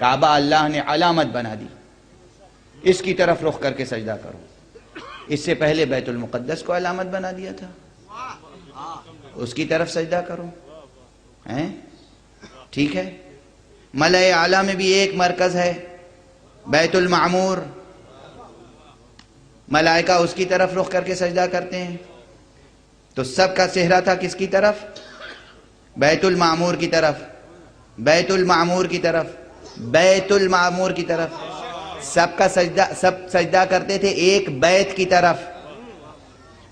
کعبہ اللہ نے علامت بنا دی، اس کی طرف رخ کر کے سجدہ کرو۔ اس سے پہلے بیت المقدس کو علامت بنا دیا تھا، اس کی طرف سجدہ کرو۔ ٹھیک ہے، ملأ اعلیٰ میں بھی ایک مرکز ہے بیت المعمور، ملائکہ اس کی طرف رخ کر کے سجدہ کرتے ہیں، تو سب کا چہرہ تھا کس کی طرف؟ بیت المعمور کی طرف، بیت المعمور کی طرف، بیت المعمور کی طرف۔ سب کا سجدہ، سب سجدہ کرتے تھے ایک بیت کی طرف،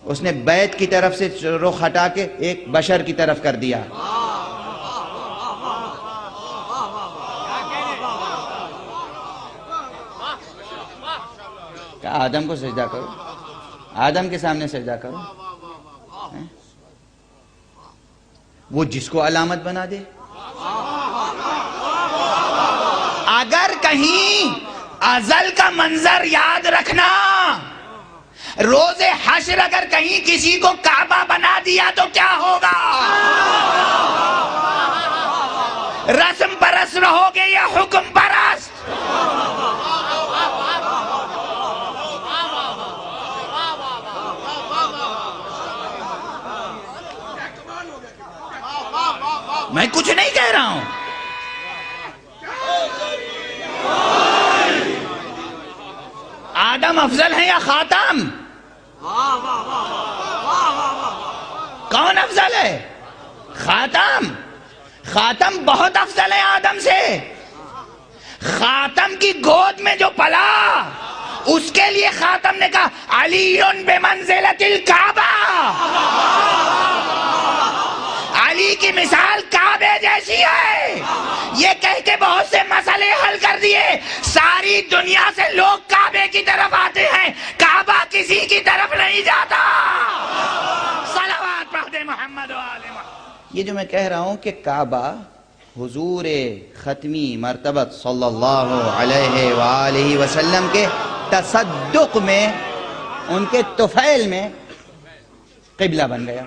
اس نے بیت کی طرف سے رخ ہٹا کے ایک بشر کی طرف کر دیا۔ کہ آدم کو سجدہ کرو، آدم کے سامنے سجدہ کرو، وہ جس کو علامت بنا دے۔ اگر کہیں ازل کا منظر یاد رکھنا، روز حشر اگر کہیں کسی کو کعبہ بنا دیا تو کیا ہوگا؟ رسم پرست رہو گے یا حکم پرست؟ میں کچھ نہیں کہہ رہا ہوں، آدم افضل ہے یا خاتم؟ کون افضل ہے؟ خاتم۔ خاتم بہت افضل ہے آدم سے۔ خاتم کی گود میں جو پلا، اس کے لیے خاتم نے کہا علی بمنزلۃ الکعبہ، علی کی مثال کعبے جیسی ہے۔ یہ کہہ کے بہت سے مسئلے حل کر دیے۔ ساری دنیا سے لوگ کعبے کی طرف آتے ہیں، کعبہ کسی کی طرف نہیں جاتا۔ صلوات پڑھ دے محمد و آل محمد۔ یہ جو میں کہہ رہا ہوں کہ کعبہ حضور ختمی مرتبت صلی اللہ علیہ وآلہ وسلم کے تصدق میں، ان کے طفیل میں قبلہ بن گیا۔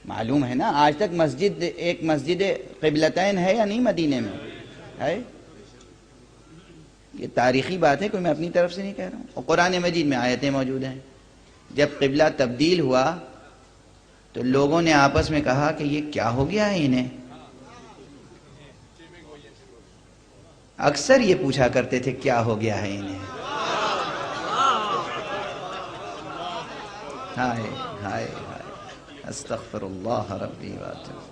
معلوم ہے نا، آج تک مسجد، ایک مسجد قبلتین ہے یا نہیں مدینے میں؟ ہے؟ یہ تاریخی بات ہے، کوئی میں اپنی طرف سے نہیں کہہ رہا ہوں، اور قرآن مجید میں آیتیں موجود ہیں۔ جب قبلہ تبدیل ہوا تو لوگوں نے آپس میں کہا کہ یہ کیا ہو گیا ہے انہیں؟ اکثر یہ پوچھا کرتے تھے کیا ہو گیا ہے انہیں؟ ہائے ہائے استغفر اللہ ربی واتوب۔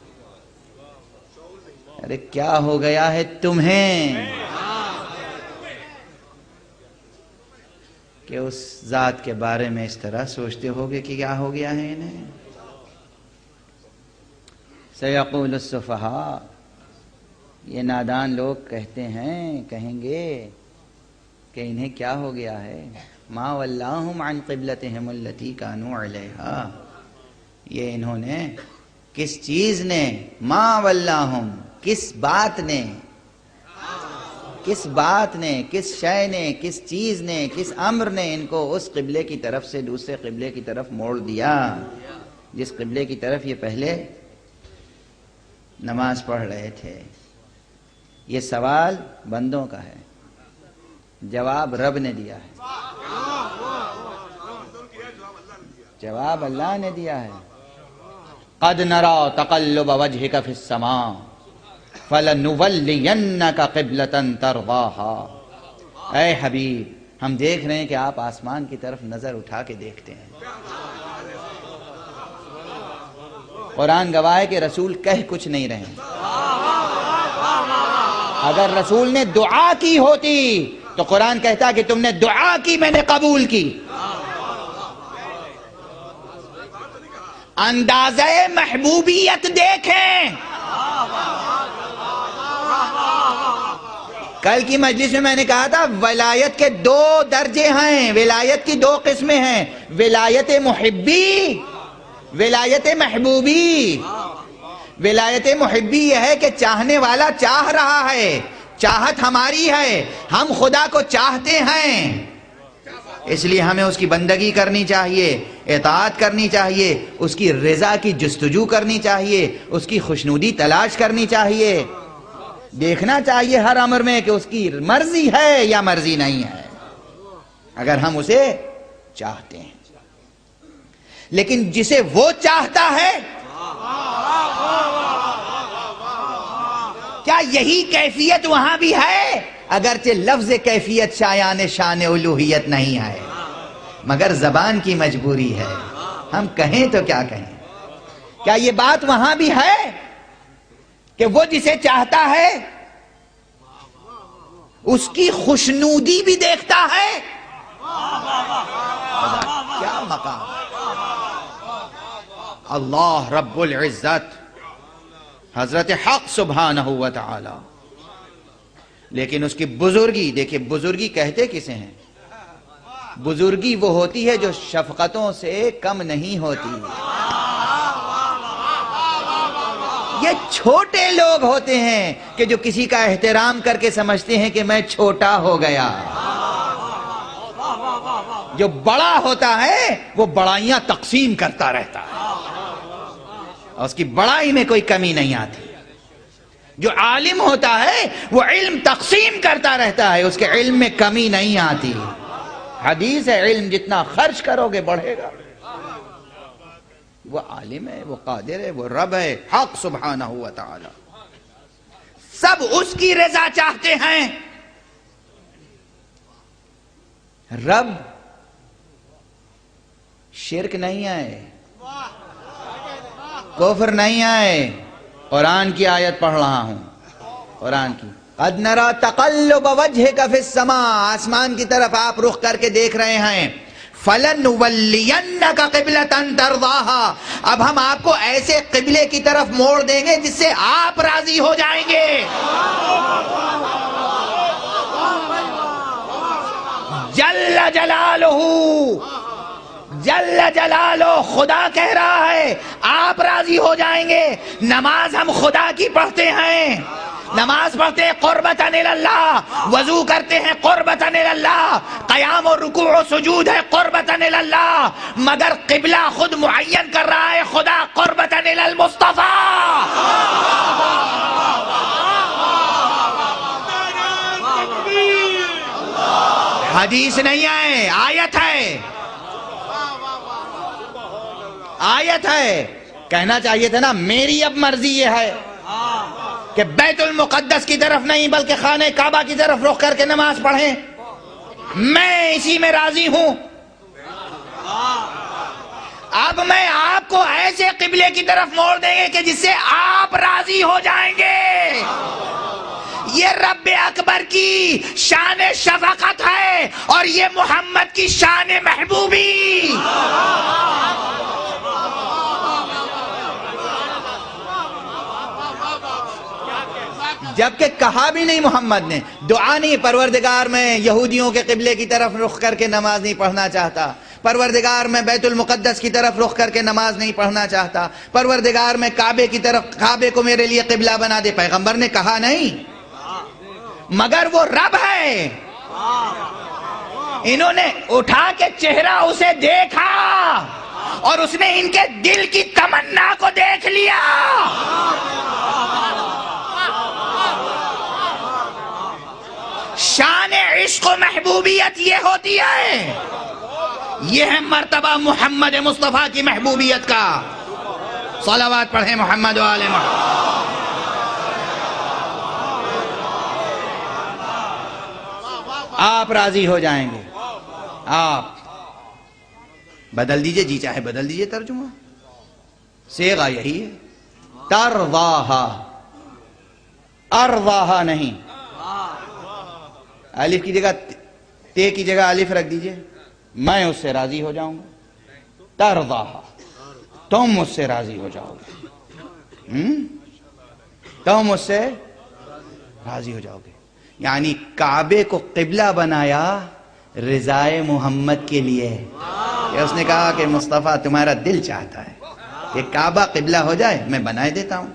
ارے کیا ہو گیا ہے تمہیں کہ اس ذات کے بارے میں اس طرح سوچتے ہوگے کہ کیا ہو گیا ہے انہیں؟ سیقول السفہاء، یہ نادان لوگ کہتے ہیں، کہیں گے کہ انہیں کیا ہو گیا ہے؟ ما ولاہم عن قبلتہم التی کانوا علیہا، یہ انہوں نے کس چیز نے، ما ولاہم، کس بات نے، کس بات نے، کس شے نے، کس چیز نے، کس امر نے ان کو اس قبلے کی طرف سے دوسرے قبلے کی طرف موڑ دیا جس قبلے کی طرف یہ پہلے نماز پڑھ رہے تھے؟ یہ سوال بندوں کا ہے، جواب رب نے دیا ہے، جواب اللہ نے دیا ہے۔ قد نرى تقلب وجهك في السماء فلنولينك قبلة ترضاها، اے حبیب ہم دیکھ رہے ہیں کہ آپ آسمان کی طرف نظر اٹھا کے دیکھتے ہیں۔ قرآن گواہ ہے کہ رسول کہہ کچھ نہیں رہے ہیں۔ اگر رسول نے دعا کی ہوتی تو قرآن کہتا کہ تم نے دعا کی، میں نے قبول کی۔ اندازہ محبوبیت دیکھیں۔ کل کی مجلس میں میں نے کہا تھا ولایت کے دو درجے ہیں، ولایت کی دو قسمیں ہیں، ولایت محبی، ولایت محبوبی۔ ولایت محبی یہ ہے کہ چاہنے والا چاہ رہا ہے، چاہت ہماری ہے، ہم خدا کو چاہتے ہیں، اس لیے ہمیں اس کی بندگی کرنی چاہیے، اطاعت کرنی چاہیے، اس کی رضا کی جستجو کرنی چاہیے، اس کی خوشنودی تلاش کرنی چاہیے۔ دیکھنا چاہیے ہر امر میں کہ اس کی مرضی ہے یا مرضی نہیں ہے، اگر ہم اسے چاہتے ہیں۔ لیکن جسے وہ چاہتا ہے، کیا یہی کیفیت وہاں بھی ہے؟ اگرچہ لفظ کیفیت شایان شان الوہیت نہیں ہے، مگر زبان کی مجبوری ہے، ہم کہیں تو کیا کہیں۔ کیا یہ بات وہاں بھی ہے کہ وہ جسے چاہتا ہے اس کی خوشنودی بھی دیکھتا ہے؟ کیا مقام! اللہ رب العزت حضرت حق سبحانہ و تعالی، لیکن اس کی بزرگی دیکھیں، بزرگی کہتے کسے ہیں؟ بزرگی وہ ہوتی ہے جو شفقتوں سے کم نہیں ہوتی۔ یہ چھوٹے لوگ ہوتے ہیں کہ جو کسی کا احترام کر کے سمجھتے ہیں کہ میں چھوٹا ہو گیا۔ جو بڑا ہوتا ہے وہ بڑائیاں تقسیم کرتا رہتا ہے اور اس کی بڑائی میں کوئی کمی نہیں آتی۔ جو عالم ہوتا ہے وہ علم تقسیم کرتا رہتا ہے، اس کے علم میں کمی نہیں آتی۔ حدیث ہے، علم جتنا خرچ کرو گے بڑھے گا۔ وہ عالم ہے، وہ قادر ہے، وہ رب ہے، حق سبحانہ و تعالی۔ سب اس کی رضا چاہتے ہیں۔ رب شرک نہیں آئے، کفر نہیں آئے۔ قرآن کی آیت پڑھ رہا ہوں، قرآن کی، قد نرى تقلب وجهك في السماء، آسمان کی طرف آپ رخ کر کے دیکھ رہے ہیں۔ فَلَنُوَلِّيَنَّكَ قِبْلَةً تَرْضَاهَا، اب ہم آپ کو ایسے قبلے کی طرف موڑ دیں گے جس سے آپ راضی ہو جائیں گے۔ جل جلالہ، جل جلالہ خدا کہہ رہا ہے آپ راضی ہو جائیں گے۔ نماز ہم خدا کی پڑھتے ہیں، نماز پڑھتے ہیں قربتاً اللہ، وضو کرتے ہیں قربتاً اللہ، قیام و رکوع و سجود ہے قربتاً اللہ، مگر قبلہ خود معین کر رہا ہے خدا قربتاً المصطفیٰ۔ حدیث نہیں ہے، آیت ہے، آیت ہے۔ کہنا چاہیے تھا نا میری اب مرضی یہ ہے کہ بیت المقدس کی طرف نہیں بلکہ خانہ کعبہ کی طرف رخ کر کے نماز پڑھیں، میں اسی میں راضی ہوں۔ اب میں آپ کو ایسے قبلے کی طرف موڑ دیں گے کہ جس سے آپ راضی ہو جائیں گے۔ یہ رب اکبر کی شان شفقت ہے اور یہ محمد کی شان محبوبی۔ جبکہ کہا بھی نہیں محمد نے، دعا نہیں، پروردگار میں یہودیوں کے قبلے کی طرف رخ کر کے نماز نہیں پڑھنا چاہتا، پروردگار میں بیت المقدس کی طرف رخ کر کے نماز نہیں پڑھنا چاہتا، پروردگار میں کعبے کی طرف، کعبے کو میرے لیے قبلہ بنا دے، پیغمبر نے کہا نہیں، مگر وہ رب ہے۔ انہوں نے اٹھا کے چہرہ اسے دیکھا اور اس نے ان کے دل کی تمنا کو دیکھ لیا۔ شان عشق و محبوبیت یہ ہوتی ہے، یہ ہے مرتبہ محمد مصطفیٰ کی محبوبیت کا۔ صلوات پڑھیں محمد و آل محمد۔ آپ راضی ہو جائیں گے۔ آپ بدل دیجئے، جی چاہے بدل دیجئے ترجمہ، صیغہ یہی ہے، ترضاہا، ارضاہا نہیں، الف کی جگہ تے کی جگہ الف رکھ دیجئے، میں اس سے راضی ہو جاؤں گا۔ ترضاہا، تم اس سے راضی ہو جاؤ گے، تم اس سے راضی ہو جاؤ گے۔ یعنی کعبے کو قبلہ بنایا رضائے محمد کے لیے، کہ اس نے کہا کہ مصطفیٰ تمہارا دل چاہتا ہے کہ کعبہ قبلہ ہو جائے، میں بنائے دیتا ہوں۔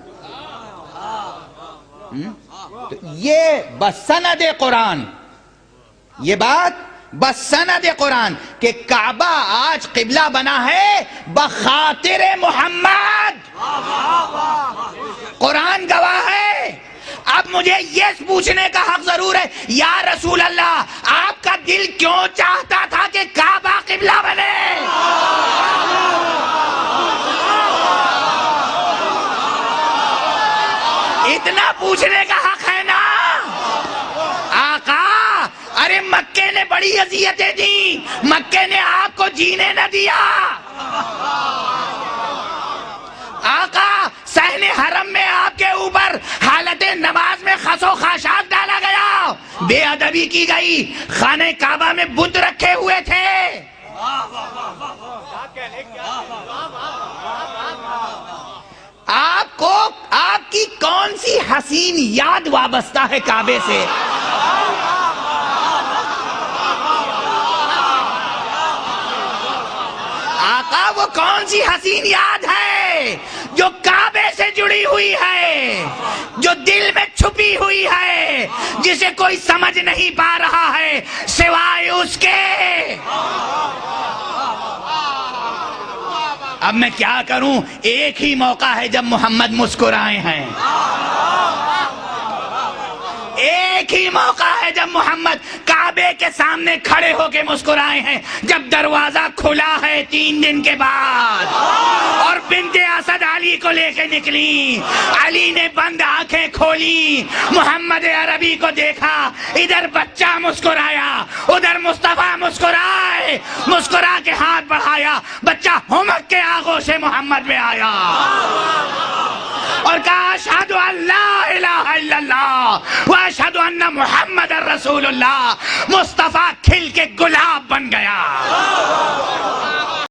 تو یہ بسند قرآن، یہ بات بسند قرآن کہ کعبہ آج قبلہ بنا ہے بخاطر محمد۔ قرآن گواہ ہے اب مجھے یہ پوچھنے کا حق ضرور ہے، یا رسول اللہ آپ کا دل کیوں چاہتا تھا کہ کعبہ قبلہ بنے؟ اتنا پوچھنے کا حق ہے نا آقا؟ ارے مکے نے بڑی اذیتیں دی، مکے نے آپ کو جینے نہ دیا۔ آقا صحن حرم میں آپ کے اوپر حالت نماز میں خس و خاشاک ڈالا گیا، بے ادبی کی گئی، خانہ کعبہ میں بت رکھے ہوئے تھے۔ آپ کو آپ کی کون سی حسین یاد وابستہ ہے کعبے سے؟ آقا وہ کون سی حسین یاد ہے جو کعبے سے جڑی ہوئی ہے، جو دل میں چھپی ہوئی ہے، جسے کوئی سمجھ نہیں پا رہا ہے سوائے اس کے؟ اب میں کیا کروں؟ ایک ہی موقع ہے جب محمد مسکرائے ہیں، ایک ہی موقع ہے جب محمد کعبے کے سامنے کھڑے ہو کے مسکرائے ہیں، جب دروازہ کھلا ہے 3 دن کے بعد اور بنت اسد علی کو لے کے نکلی، علی نے بند آنکھیں کھولی، محمد عربی کو دیکھا، ادھر بچہ مسکرایا، ادھر مصطفیٰ مسکرائے، مسکرا کے ہاتھ بڑھایا، بچہ ہمک کے آغوش محمد میں آیا اور کہا اشہد ان لا الہ الا اللہ واشہد ان محمد رسول اللہ۔ مصطفیٰ کھل کے گلاب بن گیا۔